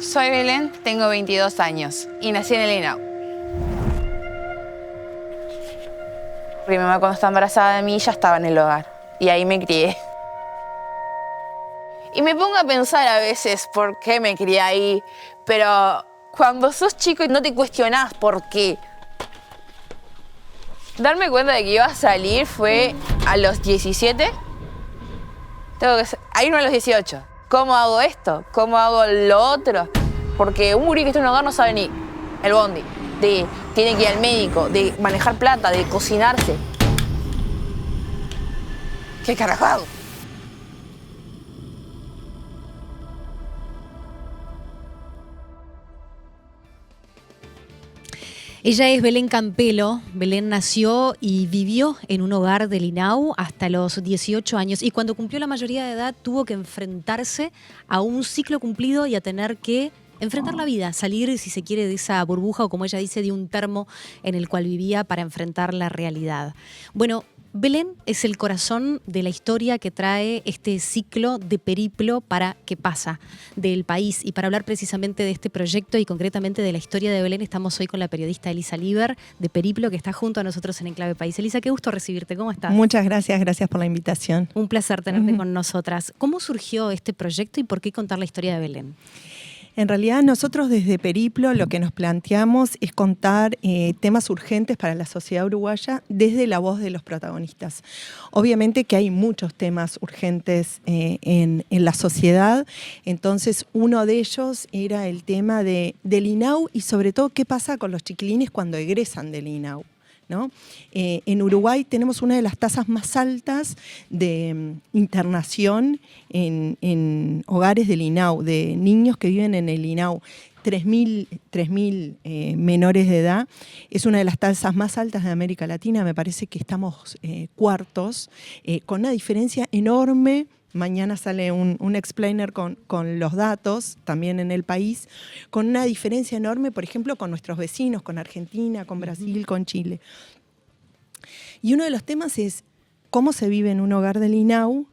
Soy Belén, tengo 22 años y nací en el INAU. Mi mamá cuando estaba embarazada de mí ya estaba en el hogar y ahí me crié. Y me pongo a pensar a veces por qué me crié ahí, pero cuando sos chico y no te cuestionás por qué. Darme cuenta de que iba a salir fue a los 17. Hay uno a los 18. ¿Cómo hago esto? ¿Cómo hago lo otro? Porque un gurí que está en un hogar no sabe ni el bondi, tiene que ir al médico, de manejar plata, de cocinarse. ¿Qué carajo hago? Ella es Belén Campelo. Belén nació y vivió en un hogar del INAU hasta los 18 años y cuando cumplió la mayoría de edad tuvo que enfrentarse a un ciclo cumplido y a tener que enfrentar la vida, salir, si se quiere, de esa burbuja o, como ella dice, de un termo en el cual vivía para enfrentar la realidad. Bueno, Belén es el corazón de la historia que trae este ciclo de periplo para qué pasa del país. Y para hablar precisamente de este proyecto y concretamente de la historia de Belén, estamos hoy con la periodista Elisa Liber de Periplo, que está junto a nosotros en Enclave País. Elisa, qué gusto recibirte. ¿Cómo estás? Muchas gracias, gracias por la invitación. Un placer tenerte con nosotras. ¿Cómo surgió este proyecto y por qué contar la historia de Belén? En realidad nosotros desde Periplo lo que nos planteamos es contar temas urgentes para la sociedad uruguaya desde la voz de los protagonistas. Obviamente que hay muchos temas urgentes en la sociedad, entonces uno de ellos era el tema del INAU y sobre todo qué pasa con los chiquilines cuando egresan del INAU, ¿no? En Uruguay tenemos una de las tasas más altas de internación en hogares del INAU, de niños que viven en el INAU. 3.000 menores de edad. Es una de las tasas más altas de América Latina. Me parece que estamos cuartos, con una diferencia enorme. Mañana sale un explainer con los datos, también en el país, con una diferencia enorme, por ejemplo, con nuestros vecinos, con Argentina, con Brasil, con Chile. Y uno de los temas es cómo se vive en un hogar del INAU,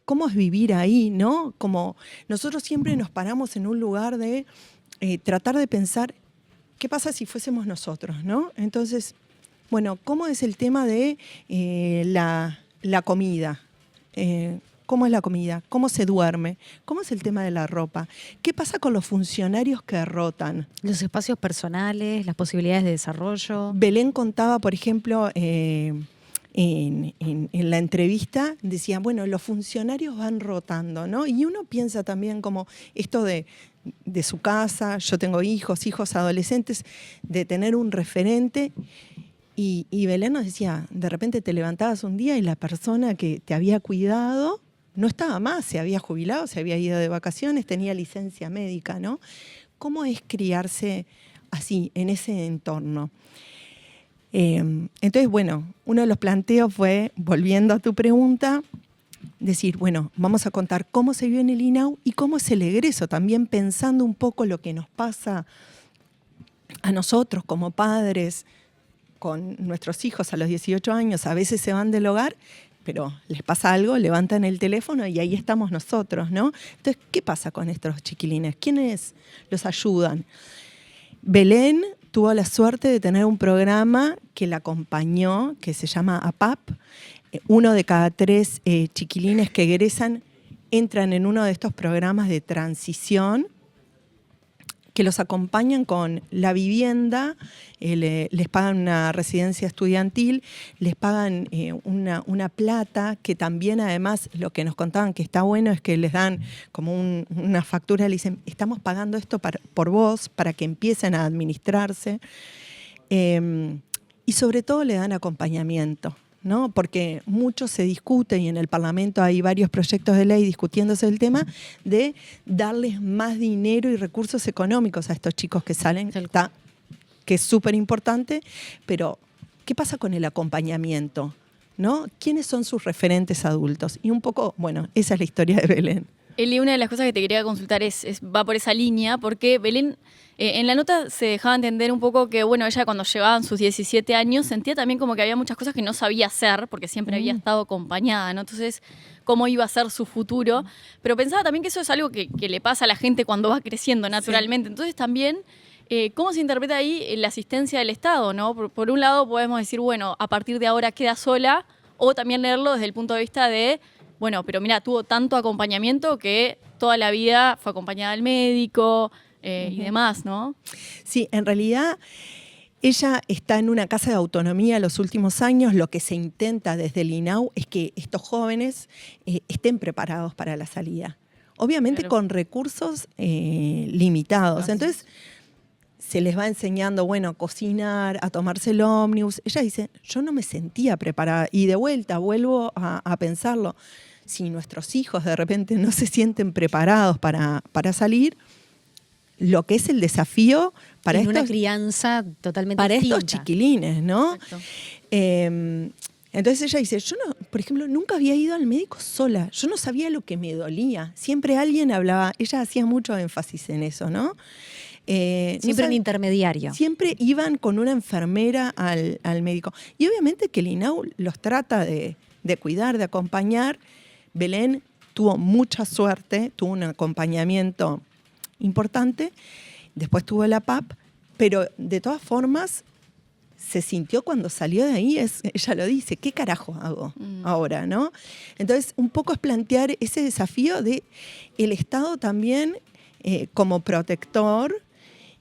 cómo es vivir ahí, ¿no? Como nosotros siempre nos paramos en un lugar de tratar de pensar qué pasa si fuésemos nosotros, ¿no? Entonces, bueno, ¿cómo es el tema de la comida? ¿Cómo es la comida? ¿Cómo se duerme? ¿Cómo es el tema de la ropa? ¿Qué pasa con los funcionarios que rotan? Los espacios personales, las posibilidades de desarrollo. Belén contaba, por ejemplo, en la entrevista, decía, bueno, los funcionarios van rotando, ¿no? Y uno piensa también como esto de su casa, yo tengo hijos adolescentes, de tener un referente. Y Belén nos decía, de repente te levantabas un día y la persona que te había cuidado no estaba más, se había jubilado, se había ido de vacaciones, tenía licencia médica, ¿no? ¿Cómo es criarse así, en ese entorno? Entonces, bueno, uno de los planteos fue, volviendo a tu pregunta, decir, bueno, vamos a contar cómo se vive en el INAU y cómo es el egreso, también pensando un poco lo que nos pasa a nosotros como padres, con nuestros hijos a los 18 años, a veces se van del hogar, pero les pasa algo, levantan el teléfono y ahí estamos nosotros, ¿no? Entonces, ¿qué pasa con estos chiquilines? ¿Quiénes los ayudan? Belén tuvo la suerte de tener un programa que la acompañó, que se llama APAP. Uno de cada 3 chiquilines que egresan entran en uno de estos programas de transición que los acompañan con la vivienda, les pagan una residencia estudiantil, les pagan una plata, que también además lo que nos contaban que está bueno es que les dan como una factura, le dicen, estamos pagando esto por vos, para que empiecen a administrarse, y sobre todo le dan acompañamiento, ¿no? Porque mucho se discute y en el Parlamento hay varios proyectos de ley discutiéndose el tema de darles más dinero y recursos económicos a estos chicos que salen, que es súper importante, pero ¿qué pasa con el acompañamiento? ¿No? ¿Quiénes son sus referentes adultos? Y un poco, bueno, esa es la historia de Belén. Eli, una de las cosas que te quería consultar va por esa línea, porque Belén, en la nota se dejaba entender un poco que, bueno, ella cuando llegaban sus 17 años sentía también como que había muchas cosas que no sabía hacer, porque siempre había estado acompañada, ¿no? Entonces, cómo iba a ser su futuro. Pero pensaba también que eso es algo que le pasa a la gente cuando va creciendo naturalmente. Sí. Entonces también, ¿cómo se interpreta ahí la asistencia del Estado, ¿no? Por un lado podemos decir, bueno, a partir de ahora queda sola, o también leerlo desde el punto de vista de, bueno, pero mira, tuvo tanto acompañamiento que toda la vida fue acompañada del médico y demás, ¿no? Sí, en realidad ella está en una casa de autonomía los últimos años. Lo que se intenta desde el INAU es que estos jóvenes estén preparados para la salida. Obviamente claro, con recursos limitados. Gracias. Entonces se les va enseñando, bueno, a cocinar, a tomarse el ómnibus. Ella dice, yo no me sentía preparada. Y de vuelta, vuelvo a pensarlo. Si nuestros hijos de repente no se sienten preparados para salir, lo que es el desafío para una crianza totalmente para distinta. Estos chiquilines, ¿no? Entonces ella dice, yo no, por ejemplo, nunca había ido al médico sola. Yo no sabía lo que me dolía. Siempre alguien hablaba, ella hacía mucho énfasis en eso, ¿no? Siempre un intermediario. Siempre iban con una enfermera al médico. Y obviamente que el INAU los trata de cuidar, de acompañar. Belén tuvo mucha suerte, tuvo un acompañamiento importante. Después tuvo la PAP, pero de todas formas se sintió cuando salió de ahí, ella lo dice, ¿qué carajo hago ahora, no? Entonces, un poco es plantear ese desafío de el Estado también como protector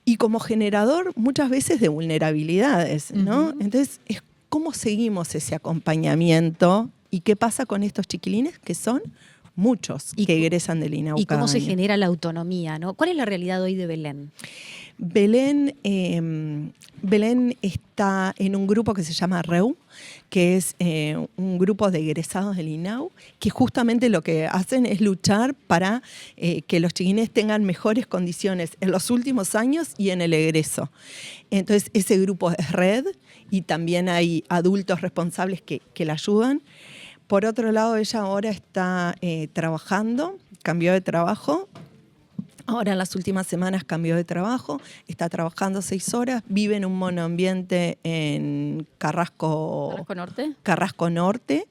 y como generador muchas veces de vulnerabilidades, ¿no? Entonces, es cómo seguimos ese acompañamiento y qué pasa con estos chiquilines que son muchos que egresan del INAU. ¿Y cómo se genera la autonomía, ¿no? ¿Cuál es la realidad hoy de Belén? Belén está en un grupo que se llama REU, que es un grupo de egresados del INAU, que justamente lo que hacen es luchar para que los chiquines tengan mejores condiciones en los últimos años y en el egreso. Entonces, ese grupo es red y también hay adultos responsables que la ayudan. Por otro lado, ella ahora está trabajando, cambió de trabajo. Ahora en las últimas semanas cambió de trabajo, está trabajando 6 horas, vive en un monoambiente en Carrasco Norte. Carrasco Norte,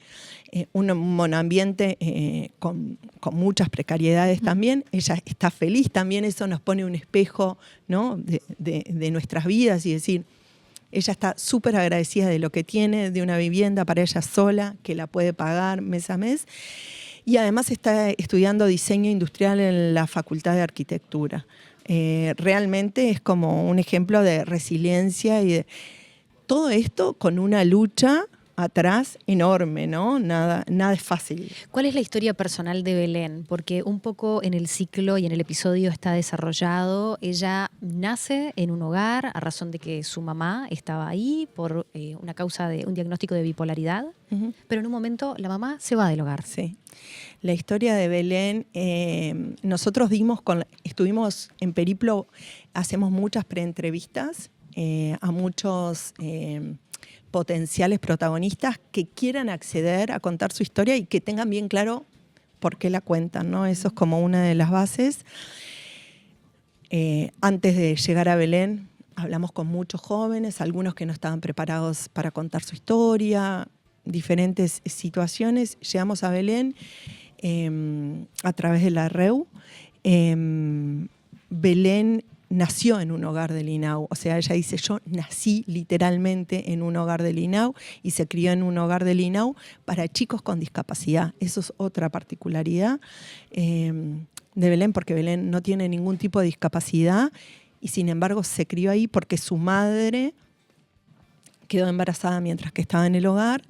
un monoambiente con muchas precariedades también. Ella está feliz, también eso nos pone un espejo, ¿no? de nuestras vidas y decir, ella está súper agradecida de lo que tiene, de una vivienda para ella sola, que la puede pagar mes a mes. Y además está estudiando diseño industrial en la Facultad de Arquitectura. Realmente es como un ejemplo de resiliencia y de todo esto con una lucha atrás enorme, ¿no? Nada es fácil. ¿Cuál es la historia personal de Belén? Porque un poco en el ciclo y en el episodio está desarrollado. Ella nace en un hogar a razón de que su mamá estaba ahí por una causa de un diagnóstico de bipolaridad, pero en un momento la mamá se va del hogar. Sí. La historia de Belén, nosotros estuvimos en periplo, hacemos muchas preentrevistas a muchos potenciales protagonistas que quieran acceder a contar su historia y que tengan bien claro por qué la cuentan, ¿no? Eso es como una de las bases. Antes de llegar a Belén, hablamos con muchos jóvenes, algunos que no estaban preparados para contar su historia, diferentes situaciones. Llegamos a Belén a través de la REU. Belén nació en un hogar del INAU, o sea, ella dice, yo nací literalmente en un hogar del INAU y se crió en un hogar del INAU para chicos con discapacidad. Eso es otra particularidad de Belén, porque Belén no tiene ningún tipo de discapacidad y sin embargo se crió ahí porque su madre quedó embarazada mientras que estaba en el hogar.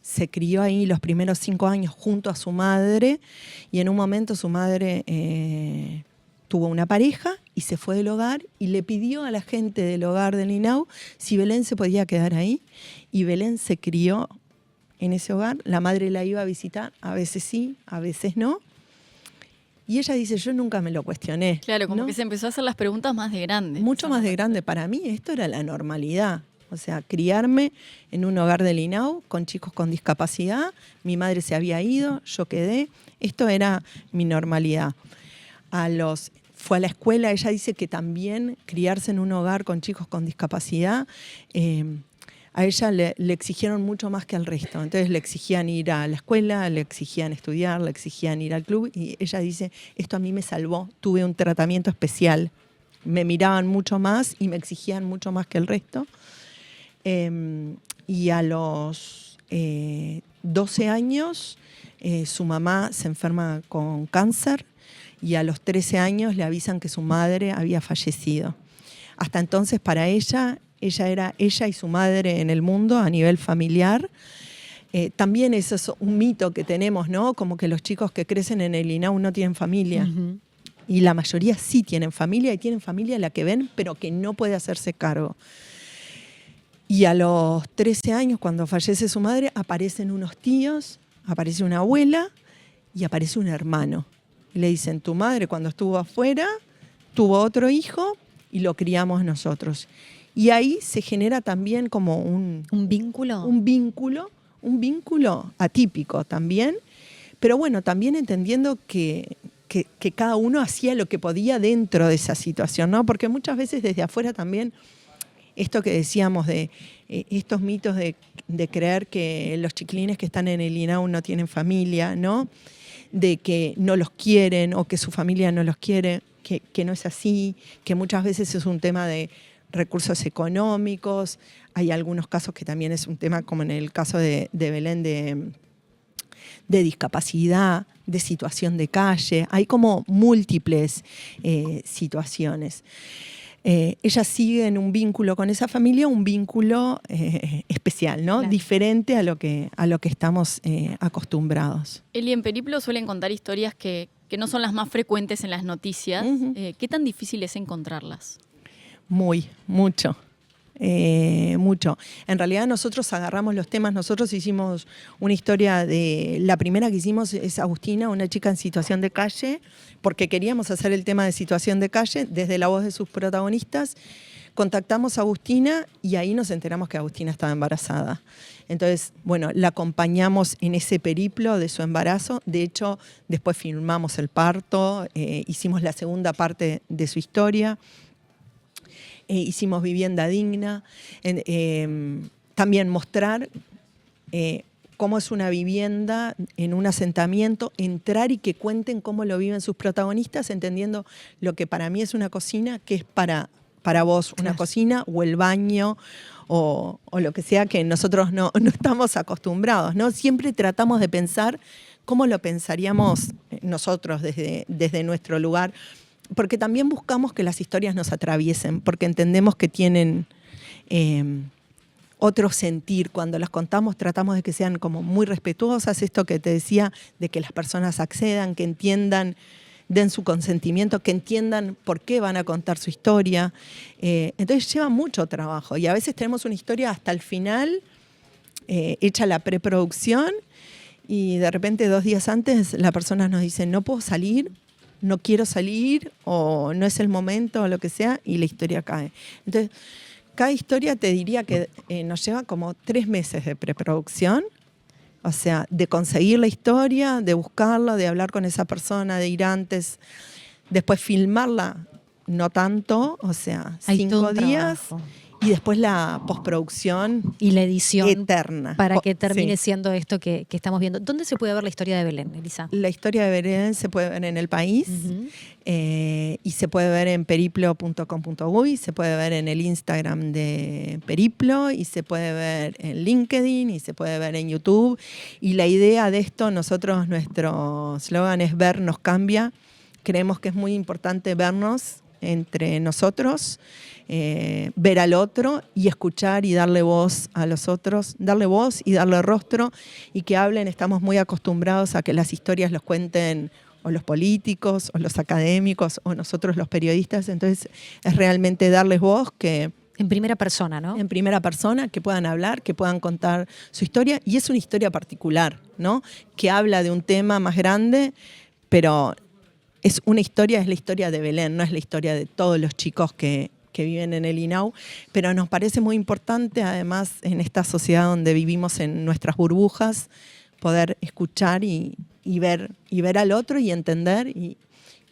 Se crió ahí los primeros 5 años junto a su madre y en un momento su madre tuvo una pareja y se fue del hogar y le pidió a la gente del hogar del INAU si Belén se podía quedar ahí. Y Belén se crió en ese hogar. La madre la iba a visitar, a veces sí, a veces no. Y ella dice, yo nunca me lo cuestioné. Claro, como ¿no? que se empezó a hacer las preguntas más de grande. Mucho más de grande. Para mí esto era la normalidad. O sea, criarme en un hogar del INAU con chicos con discapacidad. Mi madre se había ido, yo quedé. Esto era mi normalidad. Fue a la escuela, ella dice que también criarse en un hogar con chicos con discapacidad, a ella le exigieron mucho más que al resto. Entonces le exigían ir a la escuela, le exigían estudiar, le exigían ir al club. Y ella dice, esto a mí me salvó, tuve un tratamiento especial. Me miraban mucho más y me exigían mucho más que el resto. Y a los 12 años su mamá se enferma con cáncer y a los 13 años le avisan que su madre había fallecido. Hasta entonces para ella era ella y su madre en el mundo a nivel familiar. También eso es un mito que tenemos, ¿no? Como que los chicos que crecen en el INAU no tienen familia. Uh-huh. Y la mayoría sí tienen familia y tienen familia la que ven, pero que no puede hacerse cargo. Y a los 13 años, cuando fallece su madre, aparecen unos tíos, aparece una abuela y aparece un hermano. Y le dicen, tu madre cuando estuvo afuera tuvo otro hijo y lo criamos nosotros. Y ahí se genera también como un vínculo. Un vínculo atípico también, pero bueno, también entendiendo que cada uno hacía lo que podía dentro de esa situación, ¿no? Porque muchas veces desde afuera también, esto que decíamos de estos mitos de creer que los chiquilines que están en el INAU no tienen familia, ¿no? De que no los quieren o que su familia no los quiere, que no es así, que muchas veces es un tema de recursos económicos. Hay algunos casos que también es un tema, como en el caso de Belén, de discapacidad, de situación de calle. Hay como múltiples situaciones. Ella sigue en un vínculo con esa familia, un vínculo especial, ¿no? Claro. Diferente a lo que estamos acostumbrados. Eli, en Periplo suelen contar historias que no son las más frecuentes en las noticias. Uh-huh. ¿Qué tan difícil es encontrarlas? Mucho. En realidad nosotros agarramos los temas, nosotros hicimos una historia la primera que hicimos es Agustina, una chica en situación de calle, porque queríamos hacer el tema de situación de calle desde la voz de sus protagonistas. Contactamos a Agustina y ahí nos enteramos que Agustina estaba embarazada. Entonces, bueno, la acompañamos en ese periplo de su embarazo. De hecho, después filmamos el parto, hicimos la segunda parte de su historia. Hicimos Vivienda Digna, también mostrar cómo es una vivienda en un asentamiento, entrar y que cuenten cómo lo viven sus protagonistas, entendiendo lo que para mí es una cocina, que es para vos una cocina o el baño o lo que sea que nosotros no estamos acostumbrados, ¿no? Siempre tratamos de pensar cómo lo pensaríamos nosotros desde nuestro lugar, porque también buscamos que las historias nos atraviesen, porque entendemos que tienen otro sentir. Cuando las contamos tratamos de que sean como muy respetuosas, esto que te decía, de que las personas accedan, que entiendan, den su consentimiento, que entiendan por qué van a contar su historia. Entonces lleva mucho trabajo y a veces tenemos una historia hasta el final, hecha la preproducción, y de repente 2 días antes la persona nos dice, no puedo salir, no quiero salir, o no es el momento, o lo que sea, y la historia cae. Entonces, cada historia te diría que nos lleva como 3 meses de preproducción, o sea, de conseguir la historia, de buscarla, de hablar con esa persona, de ir antes, después filmarla, no tanto, o sea, 5 días. Trabajo. Y después la postproducción y la edición eterna. Para que termine siendo esto que estamos viendo. ¿Dónde se puede ver la historia de Belén, Elisa? La historia de Belén se puede ver en El País, uh-huh. Y se puede ver en periplo.com.uy, se puede ver en el Instagram de Periplo, y se puede ver en LinkedIn, y se puede ver en YouTube. Y la idea de esto, nuestro slogan es Vernos Cambia. Creemos que es muy importante vernos entre nosotros, ver al otro y escuchar y darle voz a los otros, darle voz y darle rostro y que hablen. Estamos muy acostumbrados a que las historias los cuenten o los políticos o los académicos o nosotros los periodistas, entonces es realmente darles voz que... En primera persona, ¿no? En primera persona, que puedan hablar, que puedan contar su historia, y es una historia particular, ¿no? Que habla de un tema más grande, pero... es la historia de Belén, no es la historia de todos los chicos que que viven en el INAU, pero nos parece muy importante, además, en esta sociedad donde vivimos en nuestras burbujas, poder escuchar y ver al otro y entender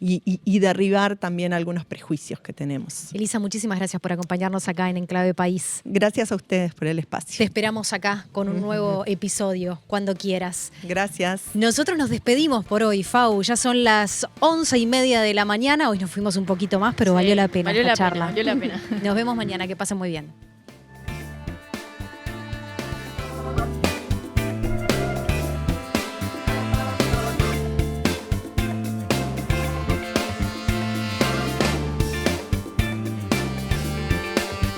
y derribar también algunos prejuicios que tenemos. Elisa, muchísimas gracias por acompañarnos acá en Enclave País. Gracias a ustedes por el espacio. Te esperamos acá con un nuevo episodio, cuando quieras. Gracias. Nosotros nos despedimos por hoy, Fau. Ya son las 11:30 de la mañana. Hoy nos fuimos un poquito más, pero Sí, valió la pena valió esta la charla. pena, valió la pena. Nos vemos mañana. Que pasen muy bien.